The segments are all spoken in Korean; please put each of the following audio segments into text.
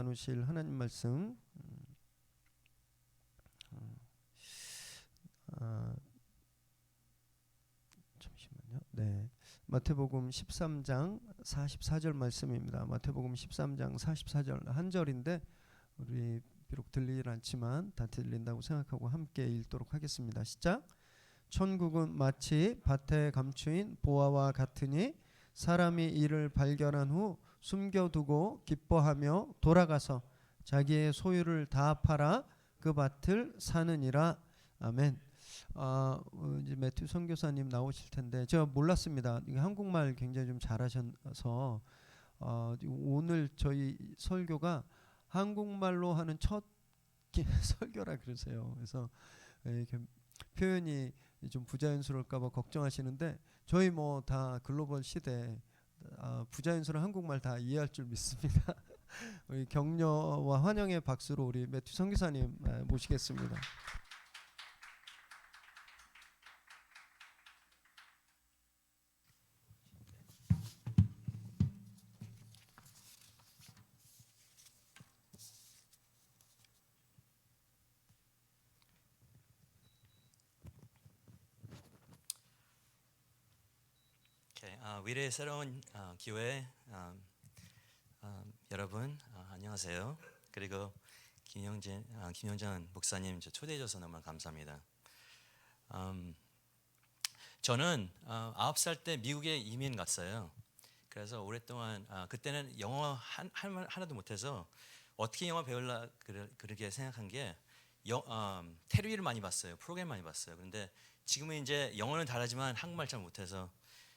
나누실 하나님 말씀 잠시만요. 네, 마태복음 13장 44절 말씀입니다. 마태복음 13장 44절 한 절인데 우리 비록 들리질 않지만 다 들린다고 생각하고 함께 읽도록 하겠습니다. 시작. 천국은 마치 밭에 감추인 보화와 같으니 사람이 이를 발견한 후 숨겨두고 기뻐하며 돌아가서 자기의 소유를 다 팔아 그 밭을 사느니라. 아멘. 이제 매튜 선교사님 나오실 텐데 제가 몰랐습니다. 한국말 굉장히 좀 잘하셔서 오늘 저희 설교가 한국말로 하는 첫 설교라 그러세요. 그래서 이렇게 표현이 좀 부자연스러울까봐 걱정하시는데 저희 뭐 다 글로벌 시대 부자연스러운 한국말 다 이해할 줄 믿습니다. 우리 격려와 환영의 박수로 우리 매튜 선교사님 모시겠습니다. 위례의 새로운 교회 여러분 안녕하세요. 그리고 김영전 목사님 초대해 줘서 너무 감사합니다. 저는 9살 때 미국에 이민 갔어요. 그래서 오랫동안 그때는 영어 하나도 못해서 어떻게 영어 배울라 그러게 생각한 게 테레비를 많이 봤어요. 프로그램 많이 봤어요. 그런데 지금은 이제 영어는 잘하지만 한국말 잘 못해서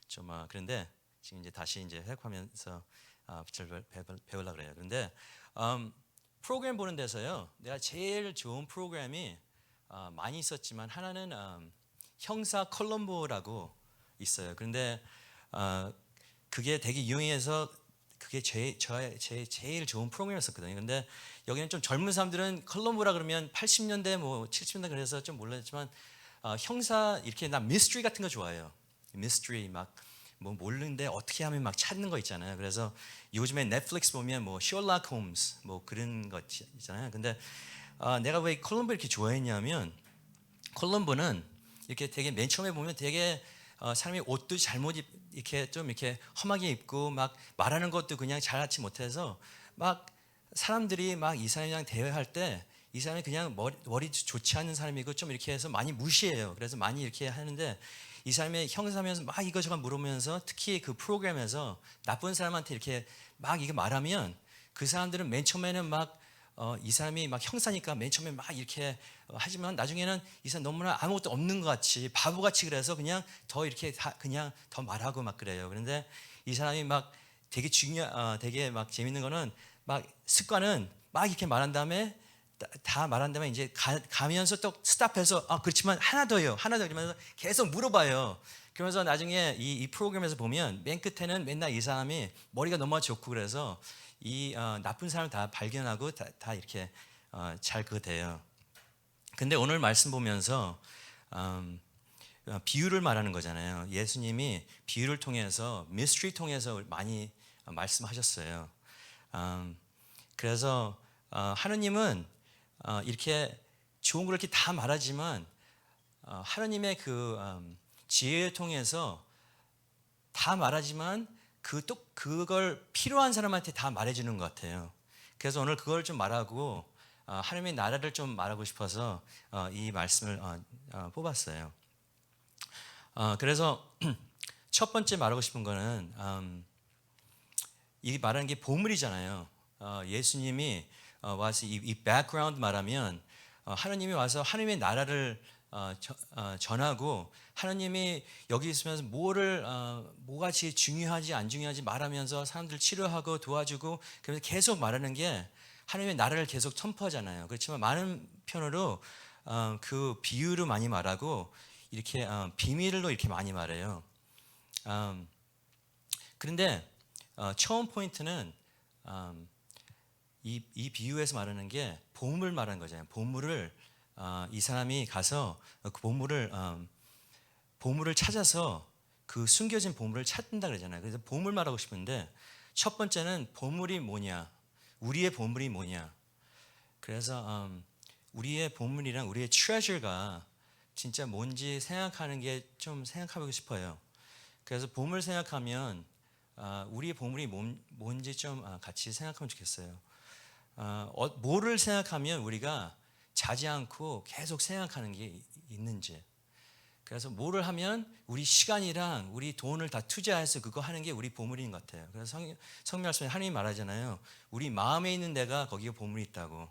좀 그런데 지금 이제 다시 이제 회복하면서 배우려고 그래요. 그런데 프로그램 보는 데서요, 내가 제일 좋은 프로그램이 많이 있었지만 하나는 형사 콜럼보라고 있어요. 그런데 그게 되게 유명해서 그게 제일 좋은 프로그램이었었거든요. 근데 여기는 좀 젊은 사람들은 콜럼보라 그러면 80년대 뭐 70년대 그래서 좀 몰랐지만 형사 이렇게 나 미스터리 같은 거 좋아해요. 미스터리 막 뭐 모르는데 어떻게 하면 막 찾는 거 있잖아요. 그래서 요즘에 넷플릭스 보면 뭐 셜록 홈즈 뭐 그런 거 있잖아요. 근데 내가 왜 콜럼보 이렇게 좋아했냐면 콜럼보는 이렇게 되게 맨 처음에 보면 되게 사람이 옷도 잘못 이렇게 좀 이렇게 험하게 입고 막 말하는 것도 그냥 잘하지 못해서 막 사람들이 막 이 사람이랑 대화할 때 이 사람이 그냥 머리 좋지 않은 사람이고 좀 이렇게 해서 많이 무시해요. 그래서 많이 이렇게 하는데 이 사람의 형사하면서 막 이것저것 물으면서 특히 그 프로그램에서 나쁜 사람한테 이렇게 막 이거 말하면 그 사람들은 맨 처음에는 막 이 사람이 막 형사니까 맨 처음에 막 이렇게 하지만 나중에는 이 사람 너무나 아무것도 없는 것 같이 바보같이 그래서 그냥 더 이렇게 그냥 더 말하고 막 그래요. 그런데 이 사람이 막 되게 되게 막 재밌는 거는 막 습관은 막 이렇게 말한 다음에 다 말한 다음에 이제 가면서 또 스탑해서 그렇지만 하나 더요 이러면서 계속 물어봐요. 그러면서 나중에 이 프로그램에서 보면 맨 끝에는 맨날 이 사람이 머리가 너무 좋고 그래서 이 나쁜 사람을 다 발견하고 다 이렇게 잘 그거 돼요. 근데 오늘 말씀 보면서 비유를 말하는 거잖아요. 예수님이 비유를 통해서 미스터리 통해서 많이 말씀하셨어요. 그래서 하느님은 이렇게 좋은 걸 이렇게 다 말하지만 하느님의 그 지혜를 통해서 다 말하지만 그걸 필요한 사람한테 다 말해주는 것 같아요. 그래서 오늘 그걸 좀 말하고 하나님의 나라를 좀 말하고 싶어서 이 말씀을 뽑았어요. 그래서 첫 번째 말하고 싶은 거는 이 말하는 게 보물이잖아요. 예수님이 와서 이 백그라운드 말하면 하나님이 와서 하나님의 나라를 전하고 하나님이 여기 있으면서 뭐가 제일 중요하지 안 중요하지 말하면서 사람들 치료하고 도와주고 그래서 계속 말하는 게 하나님의 나라를 계속 선포하잖아요. 그렇지만 많은 편으로 그 비유로 많이 말하고 이렇게 비밀로 이렇게 많이 말해요. 그런데 처음 포인트는 이 비유에서 말하는 게 보물을 말하는 거잖아요. 보물을 이 사람이 가서 그 보물을 찾아서 그 숨겨진 보물을 찾는다 그러잖아요. 그래서 보물 말하고 싶은데 첫 번째는 보물이 뭐냐? 우리의 보물이 뭐냐? 그래서 우리의 보물이랑 우리의 treasure가 진짜 뭔지 생각하는 게 좀 생각해보고 싶어요. 그래서 보물 생각하면 우리의 보물이 뭔지 좀 같이 생각하면 좋겠어요. 뭐를 생각하면 우리가 자지 않고 계속 생각하는 게 있는지. 그래서 뭐를 하면 우리 시간이랑 우리 돈을 다 투자해서 그거 하는 게 우리 보물인 것 같아요. 그래서 성경 말씀에 하나님 말하잖아요. 우리 마음에 있는 데가 거기에 보물이 있다고.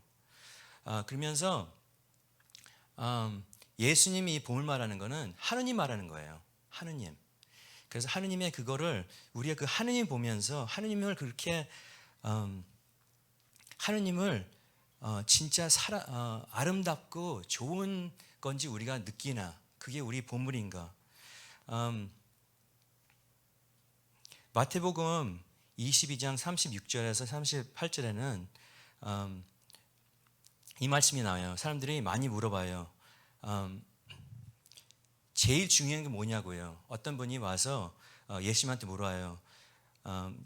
그러면서 예수님이 이 보물 말하는 거는 하느님 말하는 거예요. 하느님. 그래서 하느님의 그거를 우리가 그 하느님 보면서 하느님을 그렇게 하느님을 진짜 아름답고 좋은 건지 우리가 느끼나 그게 우리 보물인가. 마태복음 22장 36절에서 38절에는 이 말씀이 나와요. 사람들이 많이 물어봐요. 제일 중요한 게 뭐냐고요. 어떤 분이 와서 예수님한테 물어봐요.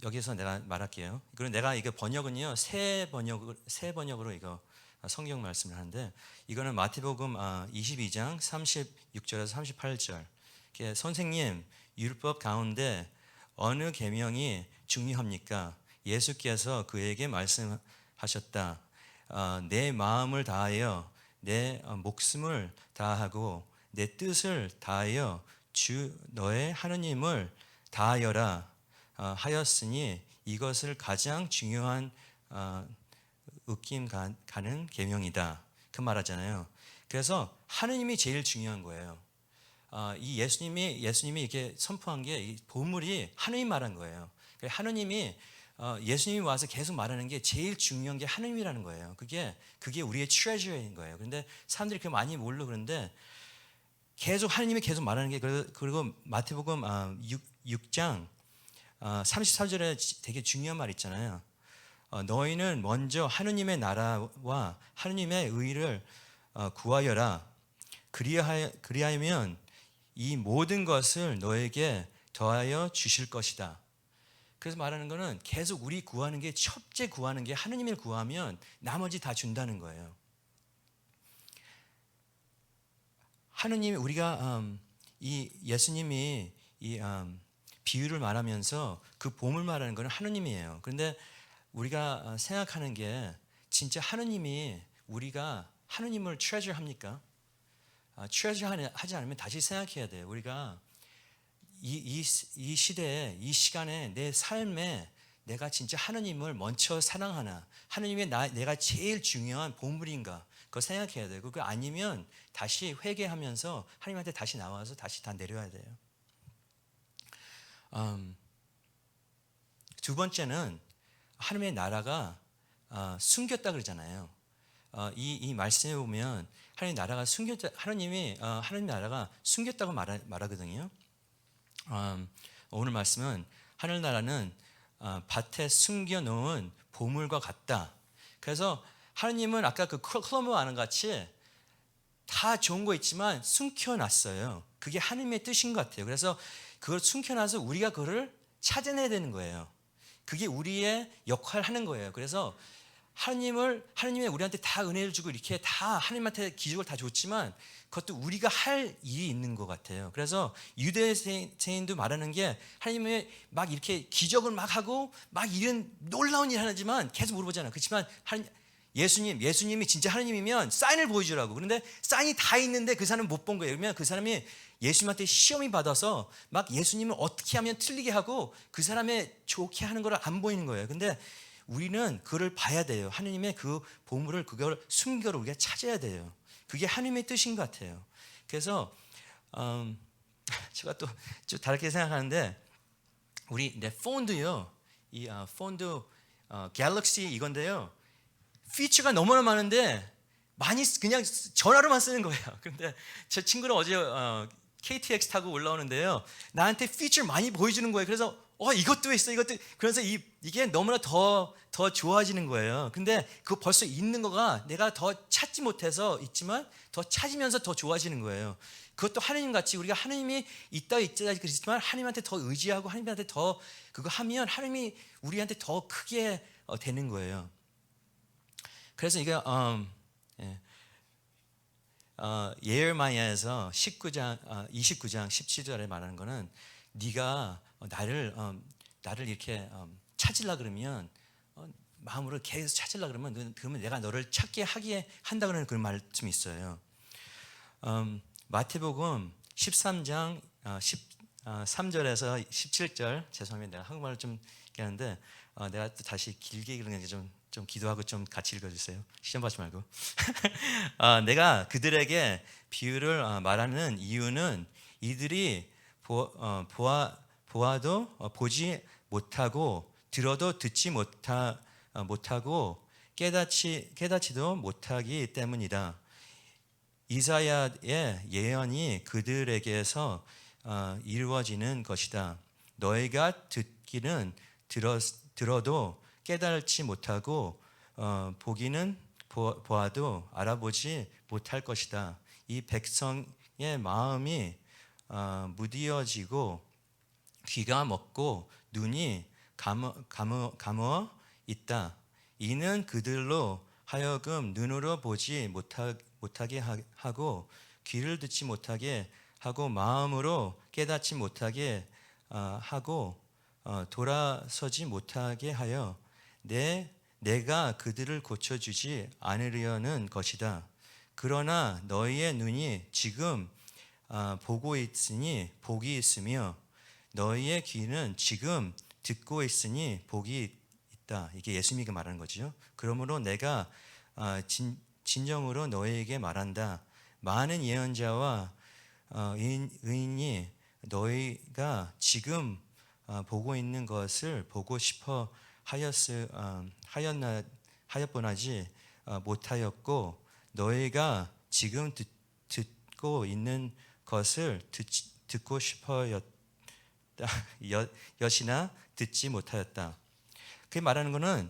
여기서 내가 말할게요. 그리고 내가 이거 번역은요 새 번역으로 이거 성경 말씀을 하는데 이거는 마태복음 22장 36절에서 38절. 선생님, 율법 가운데 어느 계명이 중요합니까? 예수께서 그에게 말씀하셨다. 내 마음을 다하여 내 목숨을 다하고 내 뜻을 다하여 주 너의 하느님을 다하여라 하였으니 이것을 가장 중요한 으낌 가는 계명이다. 그 말하잖아요. 그래서 하느님이 제일 중요한 거예요. 이 예수님이 이렇게 선포한 게 이 보물이 하느님 말한 거예요. 하느님이 예수님이 와서 계속 말하는 게 제일 중요한 게 하느님이라는 거예요. 그게 우리의 treasure인 거예요. 그런데 사람들이 그렇게 많이 모르고 그러는데 계속 하느님이 계속 말하는 게 그리고 마태복음 6장 33절에 되게 중요한 말 있잖아요. 너희는 먼저 하느님의 나라와 하느님의 의를 구하여라. 그리하면 이 모든 것을 너에게 더하여 주실 것이다. 그래서 말하는 거는 계속 우리 구하는 게 첫째 구하는 게 하느님을 구하면 나머지 다 준다는 거예요. 하느님이 우리가 이 예수님이 이 비유를 말하면서 그 보물 말하는 거는 하느님이에요. 그런데 우리가 생각하는 게 진짜 하느님이 우리가 하느님을 treasure 합니까? treasure 하지 않으면 다시 생각해야 돼요. 우리가 이 시대에 이 시간에 내 삶에 내가 진짜 하느님을 먼저 사랑하나 하느님의 내가 제일 중요한 보물인가 그거 생각해야 돼요. 그거 아니면 다시 회개하면서 하나님한테 다시 나와서 다시 다 내려야 돼요. 두 번째는 하나님의 나라가 숨겼다 그러잖아요. 이 말씀에 보면 하나님 나라가 숨겼다. 하나님 나라가 숨겼다고 말하거든요. 오늘 말씀은 하늘 나라는 밭에 숨겨놓은 보물과 같다. 그래서 하나님은 아까 그 클로버 말한 같이 다 좋은 거 있지만 숨겨놨어요. 그게 하나님의 뜻인 것 같아요. 그래서 그걸 숨겨놔서 우리가 그걸 찾아내야 되는 거예요. 그게 우리의 역할을 하는 거예요. 그래서 하나님의 우리한테 다 은혜를 주고 이렇게 다 하나님한테 기적을 다 줬지만 그것도 우리가 할 일이 있는 것 같아요. 그래서 유대인도 말하는 게 하나님의 막 이렇게 기적을 막 하고 막 이런 놀라운 일을 하지만 계속 물어보잖아요. 그렇지만 예수님이 진짜 하나님이면 사인을 보여주라고. 그런데 사인이 다 있는데 그 사람은 못 본 거예요. 그러면 그 사람이 예수님한테 시험이 받아서 막 예수님을 어떻게 하면 틀리게 하고 그 사람의 좋게 하는 걸 안 보이는 거예요. 근데 우리는 그걸 봐야 돼요. 하나님의 그 보물을 그걸 숨겨로 우리가 찾아야 돼요. 그게 하나님의 뜻인 것 같아요. 그래서 제가 또 좀 다르게 생각하는데 우리 내 폰도요. 이 폰도 갤럭시 이건데요. 피처가 너무나 많은데 많이 그냥 전화로만 쓰는 거예요. 근데 제 친구는 어제 KTX 타고 올라오는데요. 나한테 피처 많이 보여주는 거예요. 그래서 이것도 있어, 이것도. 그래서 이게 너무나 더 좋아지는 거예요. 근데 그거 벌써 있는 거가 내가 더 찾지 못해서 있지만 더 찾으면서 더 좋아지는 거예요. 그것도 하나님 같이 우리가 하나님이 있다 그렇지만 하나님한테 더 의지하고 하나님한테 더 그거 하면 하나님이 우리한테 더 크게 되는 거예요. 그래서 이게 예, 예레미야에서 29장 17절에 말하는 거는 네가 나를 이렇게 찾으려 그러면 마음으로 계속 찾으려 그러면 내가 너를 찾게 하게 한다 그러는 그런 말씀이 있어요. 마태복음 13장 13절에서 17절 죄송합니다. 내가 한국말을 좀 하는데 내가 또 다시 길게 읽는 게 좀 기도하고 좀 같이 읽어주세요. 시험 받지 말고. 내가 그들에게 비유를 말하는 이유는 이들이 보아도 보지 못하고 들어도 듣지 못하고 깨닫지도 못하기 때문이다. 이사야의 예언이 그들에게서 이루어지는 것이다. 너희가 듣기는 들어도 깨달지 못하고 보기는 보아도 알아보지 못할 것이다. 이 백성의 마음이 무디어지고 귀가 먹고 눈이 감어 있다. 이는 그들로 하여금 눈으로 보지 못하게 하고 귀를 듣지 못하게 하고 마음으로 깨닫지 못하게 하고 돌아서지 못하게 하여 내가 그들을 고쳐주지 않으려는 것이다. 그러나 너희의 눈이 지금 보고 있으니 복이 있으며 너희의 귀는 지금 듣고 있으니 복이 있다. 이게 예수님이 말하는 거죠. 그러므로 내가 진정으로 너희에게 말한다. 많은 예언자와 의인이 너희가 지금 보고 있는 것을 보고 싶어 하였보나지 못하였고 너희가 지금 듣고 있는 것을 듣고 싶어였으나 듣지 못하였다. 그게 말하는 거는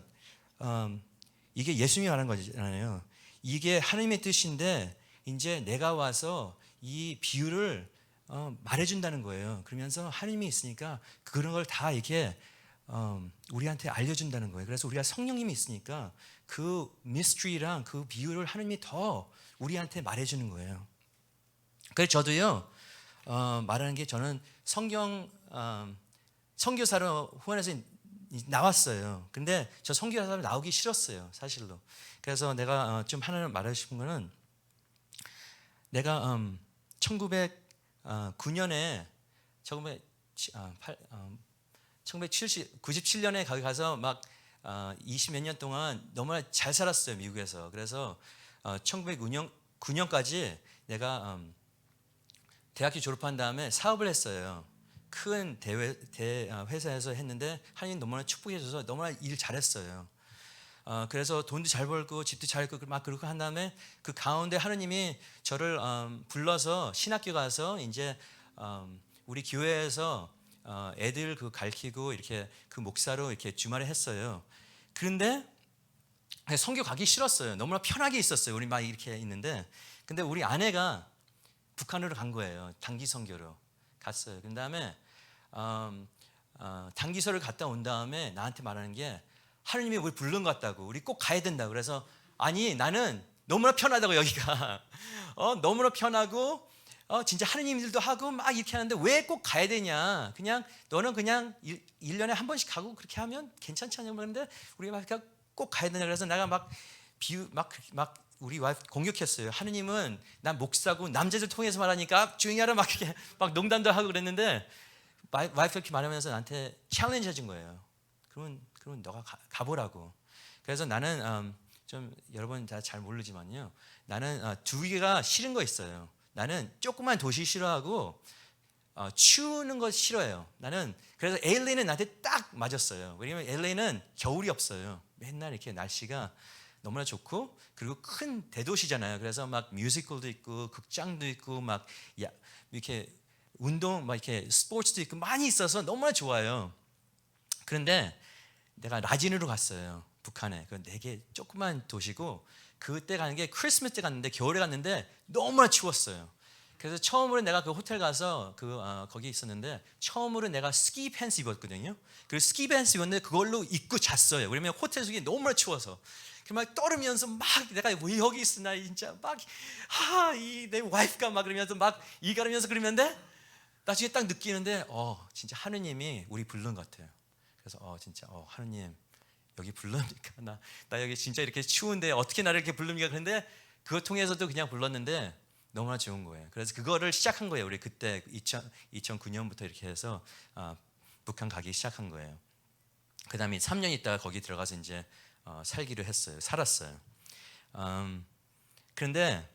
이게 예수님이 말하는 거잖아요. 이게 하나님의 뜻인데 이제 내가 와서 이 비유를 말해준다는 거예요. 그러면서 하나님이 있으니까 그런 걸 다 이렇게 우리한테 알려준다는 거예요. 그래서 우리가 성령님이 있으니까 그 미스트리랑 그 비유를 하나님이 더 우리한테 말해주는 거예요. 그래서 저도요 말하는 게 저는 선교사로 후원해서 나왔어요. 근데 저 선교사로 나오기 싫었어요, 사실로. 그래서 내가 좀 하나를 말하고 싶은 거는 내가 1997년에 97년에 거기 가서 막 20몇 년 동안 너무나 잘 살았어요, 미국에서. 그래서 1909년까지 내가 대학교 졸업한 다음에 사업을 했어요. 큰 회사에서 했는데 하나님 너무나 축복해 줘서 너무나 일 잘했어요. 그래서 돈도 잘 벌고 집도 잘 있고 막 그렇게 한 다음에 그 가운데 하나님이 저를 불러서 신학교 가서 이제 우리 교회에서 애들 그 가르치고 이렇게 그 목사로 이렇게 주말에 했어요. 그런데 선교 가기 싫었어요. 너무나 편하게 있었어요. 우리 막 이렇게 있는데, 근데 우리 아내가 북한으로 간 거예요. 단기 선교로 갔어요. 그 다음에 단기서를 갔다 온 다음에 나한테 말하는 게 하나님이 우리 부른 것 같다고, 우리 꼭 가야 된다고. 그래서 아니 나는 너무나 편하다고, 여기가 너무나 편하고 진짜 하느님 일도 하고 막 이렇게 하는데 왜 꼭 가야 되냐, 그냥 너는 그냥 1년에 한 번씩 가고 그렇게 하면 괜찮지 않냐고 그러는데 우리가 꼭 가야 되냐. 그래서 내가 막 우리 와이프 공격했어요. 하느님은 난 목사고 남자들 통해서 말하니까 조용히 하라 막 이렇게 막 농담도 하고 그랬는데 와이프가 이렇게 말하면서 나한테 챌린지 해준 거예요. 그러면 너가 가보라고. 그래서 나는 좀 여러분 다 잘 모르지만요, 나는 두 개가 싫은 거 있어요. 나는 조그만 도시 싫어하고 추우는 거 싫어해요. 나는 그래서 LA는 나한테 딱 맞았어요. 왜냐면 LA는 겨울이 없어요. 맨날 이렇게 날씨가 너무나 좋고, 그리고 큰 대도시잖아요. 그래서 막 뮤지컬도 있고 극장도 있고 막 이렇게 운동 막 이렇게 스포츠도 있고 많이 있어서 너무나 좋아요. 그런데 내가 라진으로 갔어요. 북한에. 그 되게 조그만 도시고, 그때 가는 게 크리스마스 때 갔는데, 겨울에 갔는데 너무나 추웠어요. 그래서 처음으로 내가 그 호텔 가서 거기 있었는데 처음으로 내가 스키 팬츠 입었거든요. 그 스키 팬츠 입었는데 그걸로 입고 잤어요. 왜냐면 호텔 속이 너무나 추워서. 막 떨으면서 막 내가 왜 여기 있으나 진짜 막이 내 와이프가 막 그러면서 막 이가르면서 그러는데 나중에 딱 느끼는데 진짜 하느님이 우리 부른 것 같아요. 그래서 진짜 하느님 여기 불러니까 나 여기 진짜 이렇게 추운데 어떻게 나를 이렇게 부릅니까? 그런데 그거 통해서도 그냥 불렀는데 너무나 좋은 거예요. 그래서 그거를 시작한 거예요. 우리 그때 2009년부터 이렇게 해서 북한 가기 시작한 거예요. 그 다음에 3년 있다가 거기 들어가서 이제 살기로 했어요. 살았어요. 그런데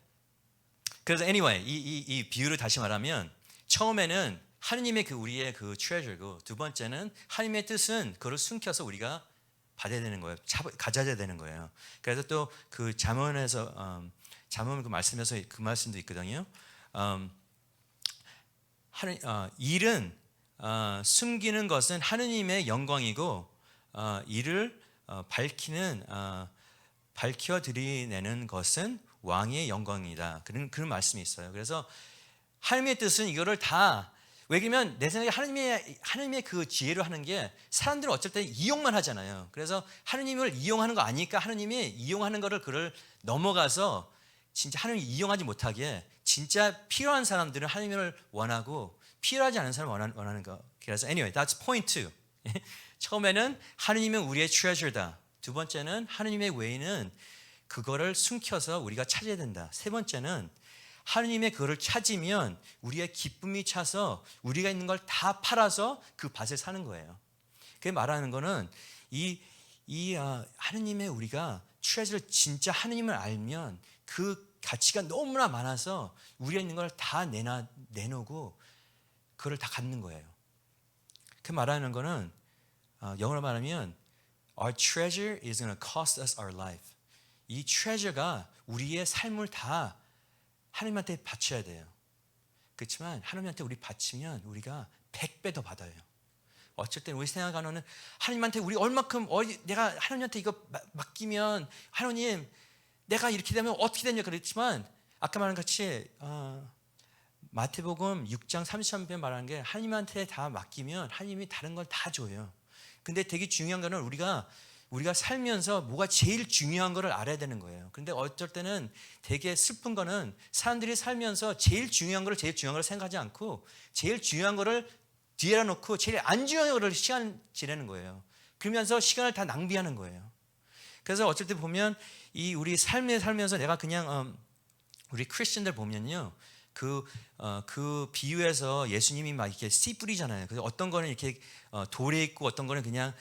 그래서 anyway 이 비유를 다시 말하면 처음에는 하느님의 우리의 그 treasure고 두 번째는 하느님의 뜻은 그걸 숨겨서 우리가 받아야 되는 거예요. 가져야 되는 거예요. 그래서 또 그 잠언에서 잠언 그 말씀에서 그 말씀도 있거든요. 일은 숨기는 것은 하느님의 영광이고 이를 밝혀드리내는 것은 왕의 영광이다. 그런 말씀이 있어요. 그래서 하느님의 뜻은 이거를 다 왜냐면 내 생각에 하느님의 그 지혜로 하는 게 사람들은 어쩔 때 이용만 하잖아요. 그래서 하느님을 이용하는 거 아니까 하느님이 이용하는 거를 그를 넘어가서 진짜 하느님을 이용하지 못하게 진짜 필요한 사람들은 하느님을 원하고 필요하지 않은 사람을 원하는 거. 그래서 anyway, that's point 2. 처음에는 하느님은 우리의 treasure다. 두 번째는 하느님의 외에는 그거를 숨겨서 우리가 찾아야 된다. 세 번째는 하느님의 그거를 찾으면 우리의 기쁨이 차서 우리가 있는 걸 다 팔아서 그 밭을 사는 거예요. 그게 말하는 거는 하느님의 우리가 treasure 진짜 하느님을 알면 그 가치가 너무나 많아서 우리가 있는 걸 다 내놓고 그걸 다 갖는 거예요. 그 말하는 거는 영어로 말하면 Our treasure is going to cost us our life. 이 treasure가 우리의 삶을 다 하나님한테 바쳐야 돼요. 그렇지만 하나님한테 우리 바치면 우리가 100배 더 받아요. 어쩔 때는 우리 생각하는 하나님한테 우리 얼마큼 내가 하나님한테 이거 맡기면 하나님 내가 이렇게 되면 어떻게 되냐 그랬지만 아까 말한 같이 마태복음 6장 33편 말하는 게 하나님한테 다 맡기면 하나님이 다른 걸 다 줘요. 근데 되게 중요한 거는 우리가 살면서 뭐가 제일 중요한 거를 알아야 되는 거예요. 그런데 어쩔 때는 되게 슬픈 거는 사람들이 살면서 제일 중요한 거를 생각하지 않고 제일 중요한 거를 뒤에다 놓고 제일 안 중요한 거를 시간 지내는 거예요. 그러면서 시간을 다 낭비하는 거예요. 그래서 어쩔 때 보면 우리 삶에 살면서 내가 그냥 우리 크리스천들 보면요. 그 비유에서 예수님이 막 이렇게 씨 뿌리잖아요. 그래서 어떤 거는 이렇게 돌에 있고 어떤 거는 그냥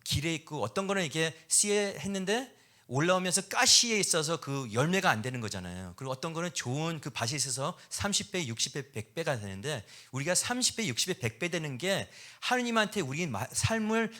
길에 있고 어떤 거는 이렇게 씨에 했는데 올라오면서 가시에 있어서 그 열매가 안 되는 거잖아요. 그리고 어떤 거는 좋은 그 밭이 있어서 30배, 60배, 100배가 되는데 우리가 30배, 60배, 100배 되는 게 하느님한테 우리 삶을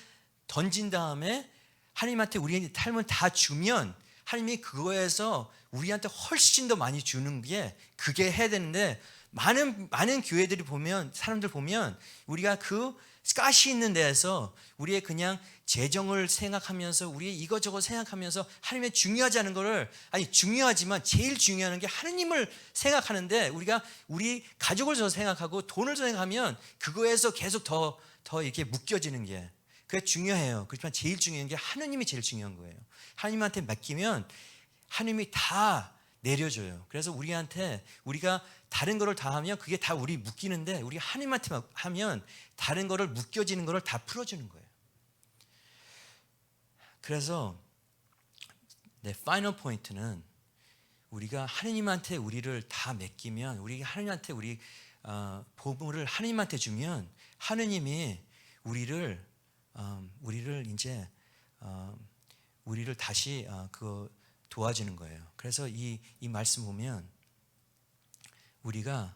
던진 다음에 하느님한테 우리의 삶을 다 주면 하나님이 그거에서 우리한테 훨씬 더 많이 주는 게 그게 해야 되는데 많은 교회들이 보면 사람들 보면 우리가 그 가시 있는 데에서 우리의 그냥 재정을 생각하면서 우리의 이것저것 생각하면서 하나님의 중요하지 않은 거를 중요하지만 제일 중요한 게 하나님을 생각하는데 우리가 우리 가족을 더 생각하고 돈을 더 생각하면 그거에서 계속 더 이렇게 묶여지는 게 그게 중요해요. 그렇지만 제일 중요한 게 하나님이 제일 중요한 거예요. 하나님한테 맡기면 하나님이 다 내려줘요. 그래서 우리가 다른 거를 다 하면 그게 다 우리 묶이는데 우리 하나님한테 하면 다른 거를 묶여지는 거를 다 풀어주는 거예요. 그래서 내 파이널 포인트는 우리가 하나님한테 우리를 다 맡기면 우리 하나님한테 우리 보물을 하나님한테 주면 하나님이 우리를 이제 우리를 다시 그 도와주는 거예요. 그래서 이 말씀 보면 우리가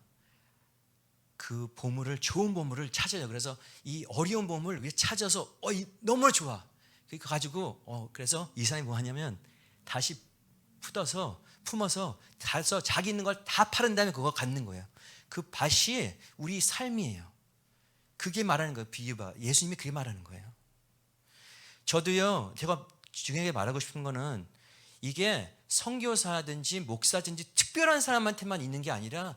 그 보물을 좋은 보물을 찾아요. 그래서 이 어려운 보물을 우리가 찾아서 너무 좋아. 그거 가지고 그래서 이사람이 뭐 하냐면 다시 품어서 자기 있는 걸 다 팔은 다음에 그거 갖는 거예요. 그 밭이 우리 삶이에요. 그게 말하는 거예요. 비유가 예수님이 그게 말하는 거예요. 저도요. 제가 중요하게 말하고 싶은 거는 이게 선교사든지 목사든지 특별한 사람한테만 있는 게 아니라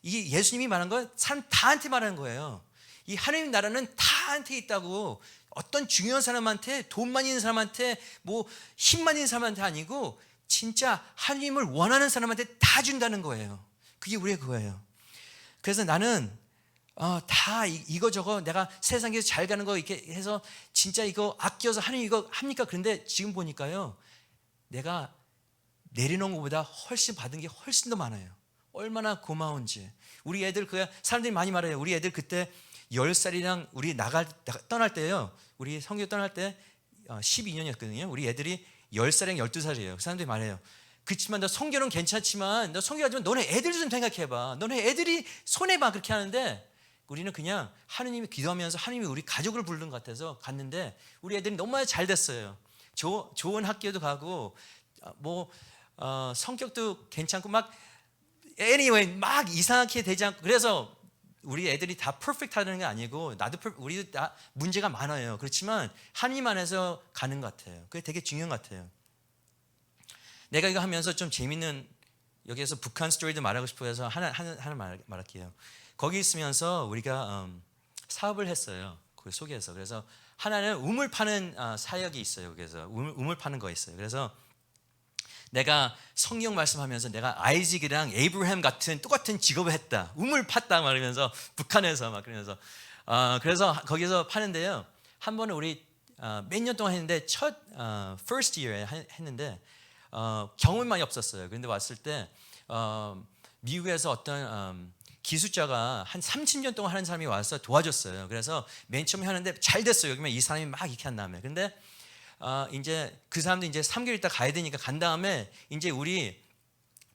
이 예수님이 말한 건 사람 다한테 말하는 거예요. 이 하나님 나라는 다한테 있다고. 어떤 중요한 사람한테, 돈만 있는 사람한테, 뭐 힘만 있는 사람한테 아니고 진짜 하나님을 원하는 사람한테 다 준다는 거예요. 그게 우리의 그거예요. 그래서 나는 다 이거저거 내가 세상에서 잘 가는 거 이렇게 해서 진짜 이거 아껴서 하나님 이거 합니까? 그런데 지금 보니까요, 내가 내려놓은 것보다 훨씬 받은 게 훨씬 더 많아요. 얼마나 고마운지. 우리 애들 사람들이 많이 말해요. 우리 애들 그때 10살이랑 우리 떠날 때요. 우리 성교 떠날 때 12년이었거든요. 우리 애들이 10살이랑 12살이에요. 그 사람들이 말해요. 그렇지만 너 성교는 괜찮지만 너 성교하지만 너네 애들 좀 생각해봐. 너네 애들이 손해봐. 그렇게 하는데 우리는 그냥 하느님이 기도하면서 하느님이 우리 가족을 부르는 것 같아서 갔는데 우리 애들이 너무 잘 됐어요. 좋은 학교도 가고 성격도 괜찮고 막 anyway 막 이상하게 되지 않고 그래서 우리 애들이 다 퍼펙트하다는 게 아니고 우리도 다 문제가 많아요. 그렇지만 하나님 안에서 가는 것 같아요. 그게 되게 중요한 것 같아요. 내가 이거 하면서 좀 재밌는 여기에서 북한 스토리도 말하고 싶어서 하나 말할게요. 거기 있으면서 우리가 사업을 했어요. 그 속에서. 그래서 하나는 우물 파는 사역이 있어요. 그래서 우물 파는 거 있어요. 그래서 내가 성경 말씀하면서 내가 아이직이랑 에이브라함 같은 똑같은 직업을 했다. 우물 팠다 말하면서 북한에서 막 그러면서 그래서 거기서 파는데요. 한 번은 우리 몇 년 동안 했는데 첫 first year에 했는데 경험이 많이 없었어요. 그런데 왔을 때 미국에서 어떤 기술자가 한 30년 동안 하는 사람이 와서 도와줬어요. 그래서 맨 처음에 하는데 잘 됐어요. 그러면 이 사람이 막 이렇게 한 다음에 근데 이제 그 사람도 이제 3개월 있다 가야 되니까 간 다음에 이제 우리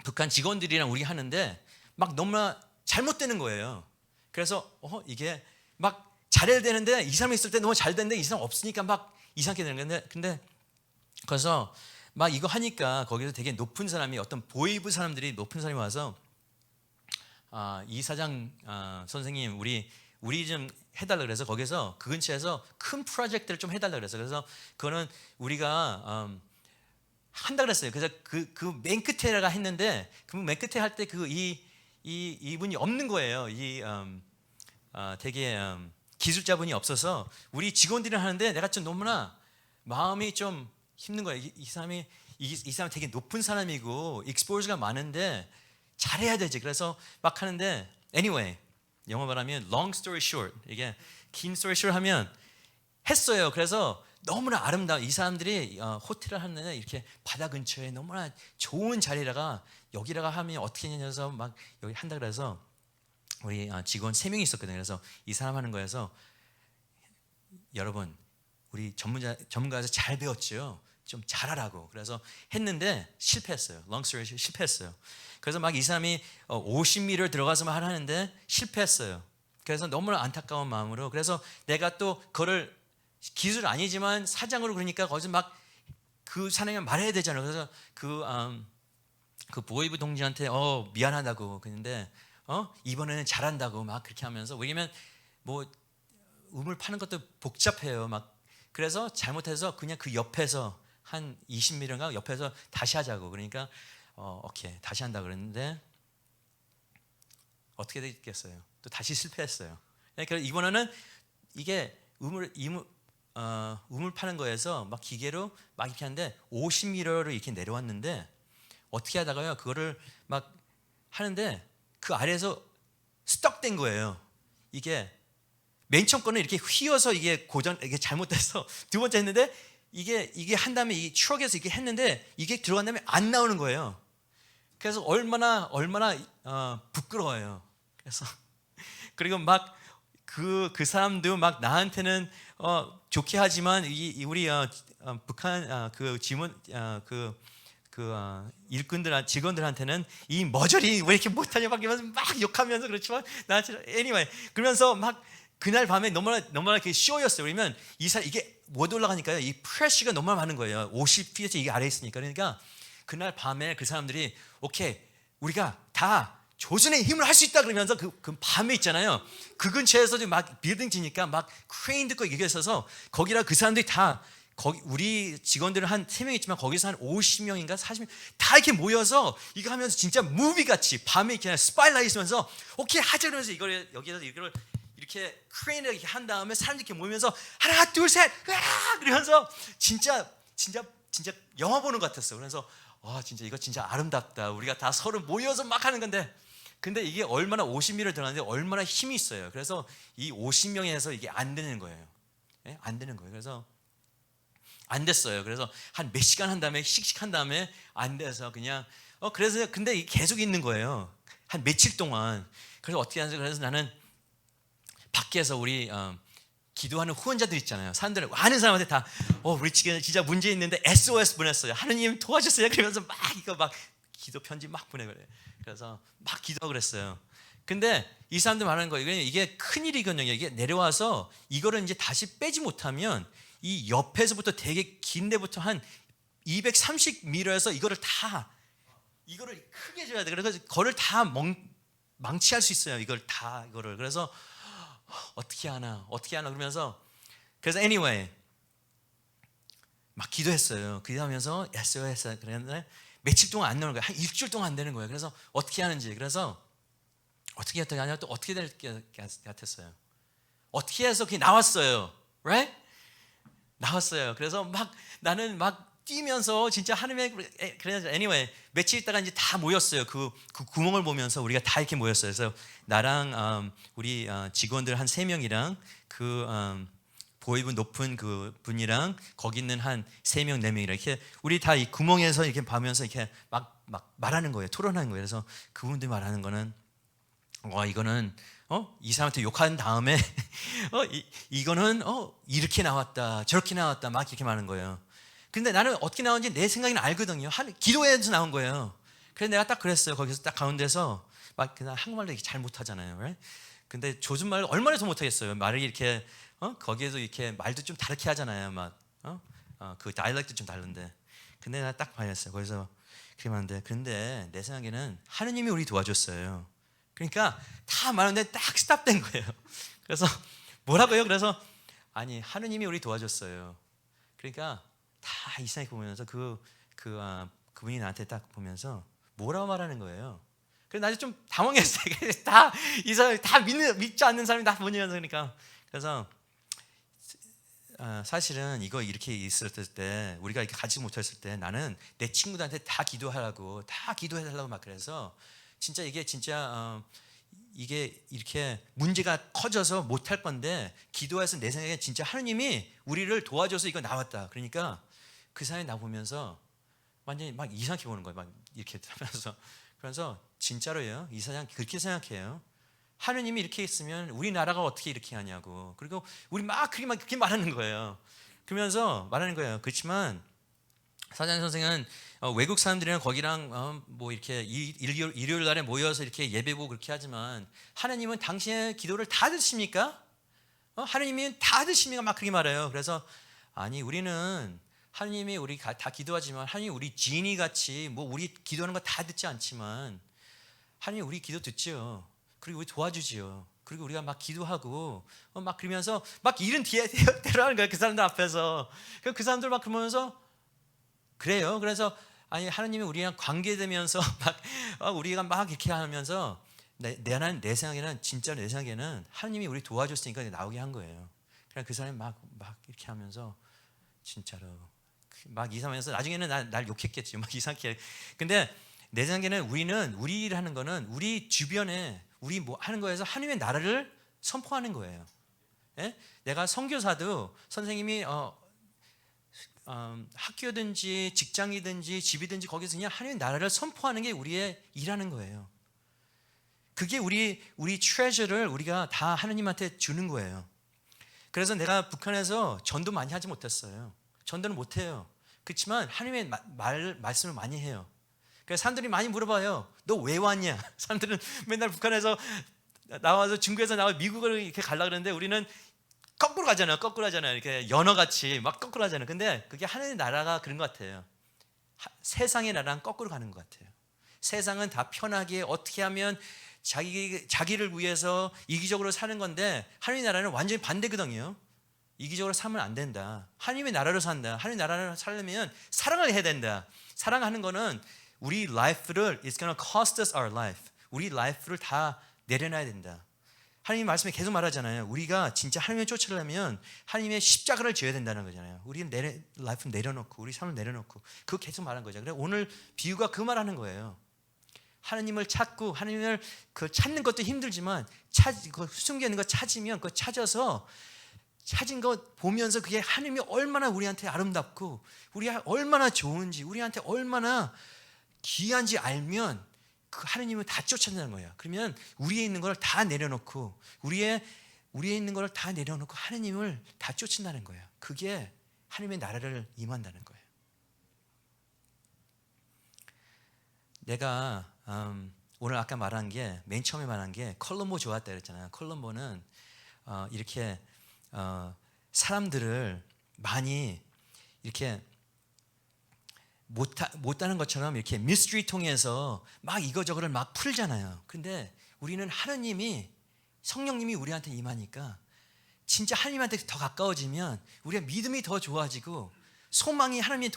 북한 직원들이랑 우리 하는데 막 너무나 잘못되는 거예요. 그래서 이게 막 잘해야 되는데 이 사람이 있을 때 너무 잘 되는데 이 사람 없으니까 막 이상하게 되는 건데 근데 그래서 막 이거 하니까 거기서 되게 높은 사람이 어떤 보이브 사람들이 높은 사람이 와서 이 사장 선생님 우리 좀 해달라 그래서 거기서 그 근처에서 큰 프로젝트를 좀 해달라 그래서 그거는 우리가 한다 그랬어요. 그래서 그 맨 끝에가 했는데 그 맨 끝에 할 때 이분이 없는 거예요. 되게 기술자분이 없어서 우리 직원들이 하는데 내가 좀 너무나 마음이 좀 힘든 거예요. 이 사람이 되게 높은 사람이고 익스포저가 많은데 잘해야 되지. 그래서 막 하는데 anyway 영어 말하면 long story short 이게 긴 story short 하면 했어요. 그래서 너무나 아름다워. 이 사람들이 호텔을 하는데 이렇게 바다 근처에 너무나 좋은 자리라가 여기라가 하면 어떻게 해서 막 여기 한다 그래서 우리 직원 3명이 있었거든요. 그래서 이 사람 하는 거여서 여러분 우리 전문가에서 잘 배웠죠. 좀 잘하라고. 그래서 했는데 실패했어요. long story short 실패했어요. 그래서 막 이 사람이 50m를 들어가서만 하라는데 실패했어요. 그래서 너무나 안타까운 마음으로 그래서 내가 또 그거를 기술 아니지만 사장으로 그러니까 거기서 막 그 사람이 말해야 되잖아요. 그래서 그 보이브 동지한테 미안하다고 그랬는데 이번에는 잘한다고 막 그렇게 하면서 왜냐면 뭐 우물 파는 것도 복잡해요. 막 그래서 잘못해서 그냥 그 옆에서 한 20m인가 옆에서 다시 하자고 그러니까 오케이 다시 한다 그랬는데 어떻게 됐겠어요? 또 다시 실패했어요. 그러니까 이번에는 이게 우물 파는 거에서 막 기계로 막 이렇게 하는데 50m를 이렇게 내려왔는데 어떻게 하다가요 그거를 막 하는데 그 아래에서 스떡된 거예요. 이게 맨 처음 거는 이렇게 휘어서 이게 이게 잘못돼서 두 번째 했는데 이게 한 다음에 이 추억에서 이렇게 했는데 이게 들어간 다음에 안 나오는 거예요. 그래서 얼마나 부끄러워요. 그래서 그리고 막 그 사람도 막 나한테는 좋게 하지만 우리 북한 그 지문 일꾼들 직원들한테는 이 머저리 왜 이렇게 못하냐 막 욕하면서 그렇지만 나한테 anyway 그러면서 막 그날 밤에 너무나 이렇게 쇼였어요. 그러면 이게 못 올라가니까요. 이 프레쉬가 너무 많은 거예요. 50feet에서 이게 아래에 있으니까. 그러니까 그날 밤에 그 사람들이 오케이 우리가 다 조선의 힘을 할 수 있다 그러면서 그 밤에 있잖아요. 그 근처에서도 막 빌딩 지니까 막 크레인 듣고 이게 있어서 거기라 그 사람들이 다 거기 우리 직원들은 한 3명 있지만 거기서 한 50명인가 40명 다 이렇게 모여서 이거 하면서 진짜 무비 같이 밤에 이렇게 스파이라이트 있으면서 오케이 하자 그러면서 여기서 이걸 이렇게 크레인을 이렇게 한 다음에 사람들이 이렇게 모이면서 하나 둘 셋 그러면서 진짜 영화 보는 것 같았어. 그래서 와 진짜 이거 진짜 아름답다. 우리가 다 서로 모여서 막 하는 건데, 근데 이게 얼마나 50미를 들어갔는데 얼마나 힘이 있어요. 그래서 이 50명에서 이게 안 되는 거예요. 예? 안 되는 거예요. 그래서 안 됐어요. 그래서 한 몇 시간 한 다음에 씩씩한 다음에 안 돼서 그냥 그래서 근데 이게 계속 있는 거예요. 한 며칠 동안. 그래서 어떻게 하는지, 그래서 나는 밖에서 우리 기도하는 후원자들 있잖아요. 사람들 많은 사람한테 다 우리 지금 진짜 문제 있는데 SOS 보냈어요. 하느님 도와주세요. 그러면서 막 이거 막 기도 편지 막 보내고 그래요. 그래서 막 기도하고 그랬어요. 근데 이 사람들 말하는 거예요. 이게 큰 일이거든요. 이게 내려와서 이거를 이제 다시 빼지 못하면 이 옆에서부터 되게 긴 데부터 한 230m에서 이거를 크게 줘야 돼. 그래서 그거를 다 망치할 수 있어요. 이거를. 그래서 어떻게 하나 그러면서, 그래서 anyway 막 기도했어요. 기도하면서 SOS 그랬는데 며칠 동안 안 나오는 거예요. 한 일주일 동안 안 되는 거예요. 그래서 어떻게 하는지, 그래서 어떻게 했더니 아니야, 또 어떻게 될 것 같았어요. 어떻게 해서 그게 나왔어요. right? 나왔어요. 그래서 막 나는 막 뛰면서 진짜 하나님의, 그래서 anyway 며칠 있다가 이제 다 모였어요. 그 구멍을 보면서 우리가 다 이렇게 모였어요. 그래서 나랑 우리 직원들 한 3명이랑 그 보이분 높은 그 분이랑 거기 있는 한 3명 4명이라 이렇게 우리 다 이 구멍에서 이렇게 보면서 이렇게 막 말하는 거예요. 토론하는 거예요. 그래서 그분들이 말하는 거는 이거는 이 사람한테 욕한 다음에 이거는 이렇게 나왔다 저렇게 나왔다 막 이렇게 말하는 거예요. 근데 나는 어떻게 나온지 내 생각에는 알거든요. 기도회에서 나온 거예요. 그래서 내가 딱 그랬어요. 거기서 딱 가운데서 막 그냥 한국말도 이렇게 잘 못하잖아요. right? 근데 조준말을 얼마나 더 못하겠어요. 말을 이렇게 거기에도 이렇게 말도 좀 다르게 하잖아요. 막 그 다이렉트 좀 다른데. 근데 내가 딱 봐야겠어요. 거기서 그렇게 말하는데, 근데 내 생각에는 하느님이 우리 도와줬어요. 그러니까 다 말하는데 딱 스탑된 거예요. 그래서 뭐라고요? 그래서 아니 하느님이 우리 도와줬어요. 그러니까 다 이상하게 보면서 그분이 나한테 딱 보면서 뭐라고 말하는 거예요. 그래서 나도 좀 당황했어요. 다 이 사람이 다 믿지 않는 사람이 다 뭐냐면서, 그러니까 그래서 사실은 이거 이렇게 있었을 때 우리가 이렇게 가지 못했을 때 나는 내 친구들한테 다 기도해달라고 막 그래서 진짜 이게 이게 이렇게 문제가 커져서 못할 건데 기도해서 내 생각에 진짜 하느님이 우리를 도와줘서 이거 나왔다. 그러니까 그 사람이 나 보면서 완전히 막 이상하게 보는 거예요. 막 이렇게 하면서. 그래서 진짜로요. 이 사람 그렇게 생각해요. 하느님이 이렇게 있으면 우리나라가 어떻게 이렇게 하냐고. 그리고 우리 막 그렇게 말하는 거예요. 그러면서 말하는 거예요. 그렇지만 사장 선생은 외국 사람들이랑 거기랑 뭐 이렇게 일요일 날에 모여서 이렇게 예배보고 그렇게 하지만 하느님은 당신의 기도를 다 듣습니까? 하느님이 다 듣습니까? 막 그렇게 말해요. 그래서 아니 우리는 하느님이 우리 다 기도하지만 하느님 우리 지니 같이 뭐 우리 기도하는 거 다 듣지 않지만 하느님 우리 기도 듣지요. 그리고 우리 도와주지요. 그리고 우리가 막 기도하고 막 그러면서 막 일은 대로 하는 거예요. 그 사람들 앞에서. 그 사람들 막 그러면서 그래요. 그래서 아니 하나님이 우리랑 관계되면서 막 우리가 막 이렇게 하면서 내 생각에는 진짜 내 생각에는 하나님이 우리 도와줬으니까 나오게 한 거예요. 그냥 그 사람이 막 이렇게 하면서 진짜로 막 이상하면서 나중에는 날 욕했겠지. 막 이상하게. 근데 내 생각에는 우리 일하는 거는 우리 주변에 우리 뭐 하는 거에서 하나님의 나라를 선포하는 거예요. 예? 내가 선교사도 선생님이 학교든지 직장이든지 집이든지 거기서 그냥 하나님의 나라를 선포하는 게 우리의 일하는 거예요. 그게 우리 트레저를 우리가 다 하나님한테 주는 거예요. 그래서 내가 북한에서 전도 많이 하지 못했어요. 전도는 못해요. 그렇지만 하나님의 말씀을 많이 해요. 그래서 사람들이 많이 물어봐요. 너 왜 왔냐? 사람들은 맨날 북한에서 나와서 중국에서 나와 미국을 이렇게 가려고 그러는데 우리는 거꾸로 가잖아요. 이렇게 연어같이 막 거꾸로 하잖아요. 근데 그게 하나님의 나라가 그런 것 같아요. 세상의 나라랑 거꾸로 가는 것 같아요. 세상은 다 편하게 어떻게 하면 자기를 위해서 이기적으로 사는 건데 하나님의 나라는 완전히 반대거든요. 이기적으로 살면 안 된다. 하나님의 나라로 산다. 하나님의 나라를 살려면 사랑을 해야 된다. 사랑하는 거는 우리 라이프를 It's gonna cost us our life. 우리 라이프를 다 내려놔야 된다. 하나님 말씀에 계속 말하잖아요. 우리가 진짜 하나님을 쫓으려면 하나님의 십자가를 져야 된다는 거잖아요. 우리는 라이프를 내려놓고 우리 삶을 내려놓고 그거 계속 말한 거죠. 그래서 오늘 비유가 그 말하는 거예요. 하나님을 찾고 하나님을 그 찾는 것도 힘들지만 그 숨겨 있는 거 찾으면 그 찾아서 찾은 거 보면서 그게 하나님이 얼마나 우리한테 아름답고 우리가 얼마나 좋은지 우리한테 얼마나 귀한지 알면 그 하나님을 다 쫓아낸다는 거예요. 그러면 우리에 있는 걸 다 내려놓고 우리에 있는 걸 다 내려놓고 하나님을 다 쫓는다는 거예요. 그게 하나님의 나라를 임한다는 거예요. 내가 오늘 아까 말한 게 맨 처음에 말한 게 콜롬보 좋았다 그랬잖아요. 콜롬보는 이렇게 사람들을 많이 이렇게 못하는 것처럼 이렇게 미스터리 통해서 막 이거저거를 막 풀잖아요. 근데 우리는 하나님이 성령님이 우리한테 임하니까 진짜 하나님한테 더 가까워지면 우리가 믿음이 더 좋아지고 소망이 하나님이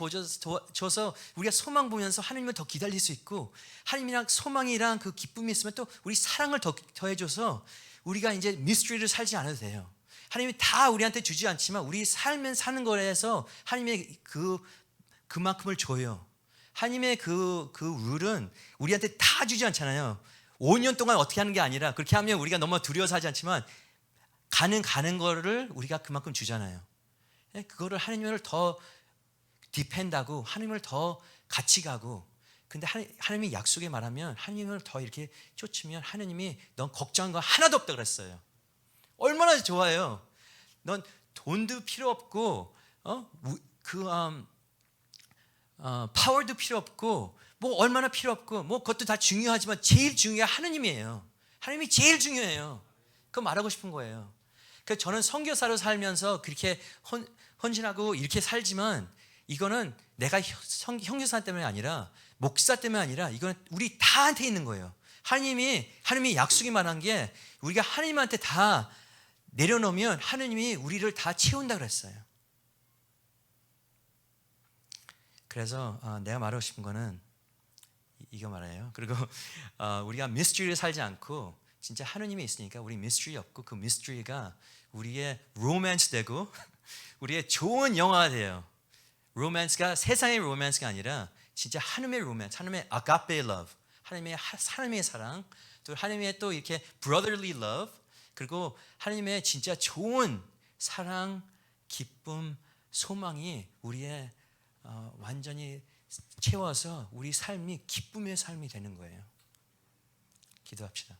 줘서 우리가 소망 보면서 하나님을 더 기다릴 수 있고 하나님이랑 소망이랑 그 기쁨이 있으면 또 우리 사랑을 더해줘서 우리가 이제 미스터리를 살지 않아도 돼요. 하나님이 다 우리한테 주지 않지만 우리 삶은 사는 거에서 하나님의 그만큼을 줘요. 하나님의 그 룰은 우리한테 다 주지 않잖아요. 5년 동안 어떻게 하는 게 아니라 그렇게 하면 우리가 너무 두려워서 하지 않지만 가는 거를 우리가 그만큼 주잖아요. 그거를 하나님을 더 디펜드하고 하나님을 더 같이 가고 근데 하나님이 약속에 말하면 하나님을 더 이렇게 쫓으면 하나님이 넌 걱정한 거 하나도 없다 그랬어요. 얼마나 좋아요. 넌 돈도 필요 없고 파워도 필요 없고 뭐 얼마나 필요 없고 뭐 그것도 다 중요하지만 제일 중요한 하나님이에요. 하나님이 제일 중요해요. 그거 말하고 싶은 거예요. 그래서 저는 선교사로 살면서 그렇게 헌신하고 이렇게 살지만 이거는 내가 선교사 때문에 아니라 목사 때문에 아니라 이거는 우리 다한테 있는 거예요. 하나님이 약속이 말한 게 우리가 하나님한테 다 내려놓으면 하나님이 우리를 다 채운다 그랬어요. 그래서 내가 말하고 싶은 거는 이거 말이에요. 그리고 우리가 미스터리를 살지 않고 진짜 하나님이 있으니까 우리 미스터리 없고 그 미스터리가 우리의 로맨스 되고 우리의 좋은 영화가 돼요. 로맨스가 세상의 로맨스가 아니라 진짜 하나님의 로맨스, 하나님의 아가페 러브, 하나님의 사랑, 또 하나님의 또 이렇게 brotherly love, 그리고 하나님의 진짜 좋은 사랑, 기쁨, 소망이 우리의 완전히 채워서 우리 삶이 기쁨의 삶이 되는 거예요. 기도합시다.